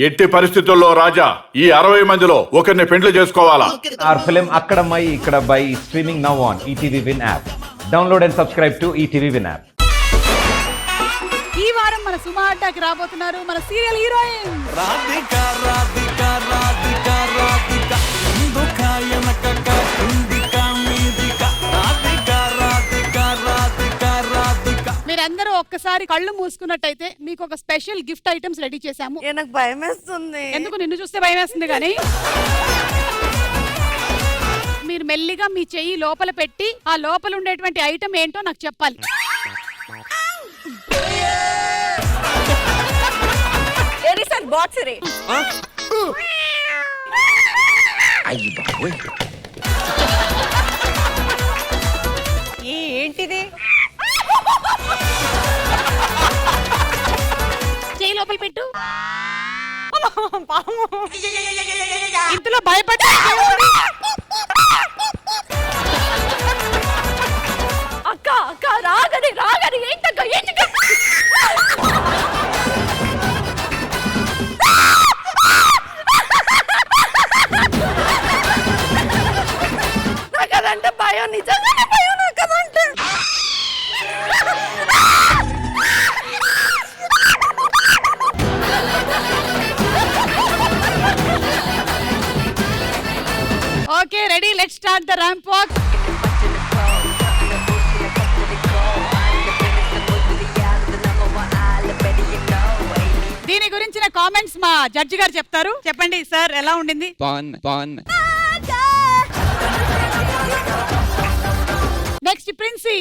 ఎట్టి పరిస్థితుల్లో రాజా ఈ 60 మందిలో ఒకరిని పెండ్లి చేసుకోవాలా? Our film Akkadamai Ikkadabai is streaming now on ETV Win app. Download and subscribe to ETV Win app. ఈ వారం మన సుమా అడ్డాకి రాబోతున్నారు మన సీరియల్ హీరోయిన్ రాధిక రాధిక రాధిక రాధిక దుఃఖాయనక ఇందిక మీదిక రాధిక రాధిక రాధిక రాధిక. మీరందరూ ఒక్కసారి కళ్ళు మూసుకున్నట్టయితే మీకు ఒక స్పెషల్ గిఫ్ట్ ఐటమ్స్ రెడీ చేశాము. నాకు భయం వేస్తుంది. ఎందుకు నిన్ను చూస్తే భయం వేస్తుంది కానీ మీరు మెల్లిగా మీ చెయ్యి లోపల పెట్టి ఆ లోపల ఉండేటువంటి ఐటమ్ ఏంటో నాకు చెప్పాలి. ఏంటిది? చెయ్యి లోపల పెట్టు. ఇంతలో భయపడ్డా అక్క అక్క రాగడి రాగడి ఏంటక్క ఏంటక్క? నాకు అదంటే భయం, నిజంగానే భయం నాకు అదంటే. Okay ready, let's start the ramp walk. దీని గురించిన కామెంట్స్ మా జడ్జి గారు చెప్తారు. చెప్పండి సార్, ఎలా ఉండింది? Next princi.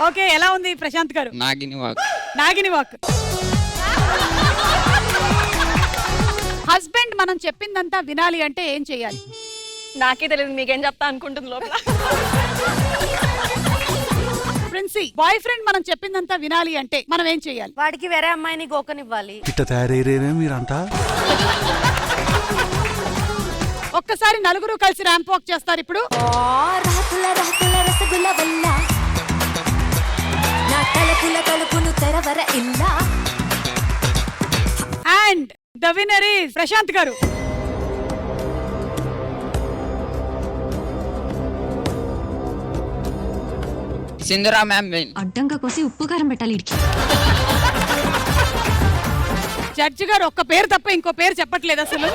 ఓకే, ఎలా ఉంది ప్రశాంత్ గారు? నాగిని వాక్. హస్బెండ్ మనం చెప్పిందంతా వినాలి అంటే ఏం చెయ్యాలి? నాకే తెలియదు, మీకేం చెప్తా అనుకుంటుంది లోపల. ప్రిన్సీ, బాయ్ ఫ్రెండ్ మనం చెప్పిందంతా వినాలి అంటే మనం ఏం చెయ్యాలి? వాడికి వేరే అమ్మాయిని గోకనివ్వాలి. ఇట్ట తయారయ్యేనే మీరంతా. ఒక్కసారి నలుగురు కలిసి ర్యాంప్ వాక్ చేస్తారు ఇప్పుడు. And the winner is Prashant garu. Sindhura ma'am అడ్డంగా కోసి ఉప్పు కారం పెట్టాలి ఇడికి. జడ్జి గారు ఒక్క పేరు తప్ప ఇంకో పేరు చెప్పట్లేదు అసలు.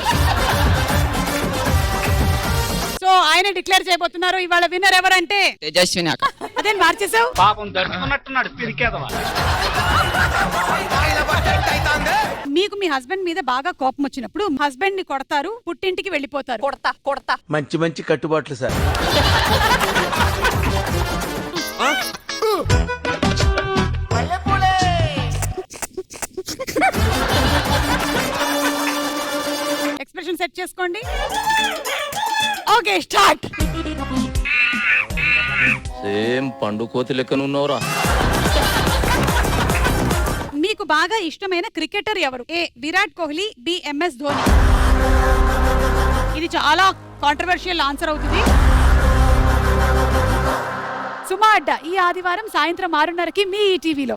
సో ఆయన డిక్లేర్ చేయబోతున్నారు ఇవాళ విన్నర్ ఎవరంటే తేజస్విని అక్క. అదే మార్చేసావు. పాపం దర్శకున్నట్టున్నాడు పిరికేదవా. మీకు మీ హస్బెండ్ మీద బాగా కోపం వచ్చినప్పుడు హస్బెండ్ ని కొడతారు, పుట్టింటికి వెళ్ళిపోతారు. కొడతా కొడతా. మంచి మంచి కట్టుబాట్లు సార్. ఎక్స్ప్రెషన్ సెట్ చేసుకోండి. Okay start. సేమ్ పండు కోతి లెక్కనున్నావురా. మీకు బాగా ఇష్టమైన క్రికెటర్ ఎవరు? ఏ విరాట్ కోహ్లీ, బి ఎంఎస్ ధోని. ఇది చాలా కాంట్రవర్షియల్ ఆన్సర్ అవుతుంది. సుమా అడ్డా ఈ ఆదివారం సాయంత్రం 6:30కి మీ ఈటీవీలో.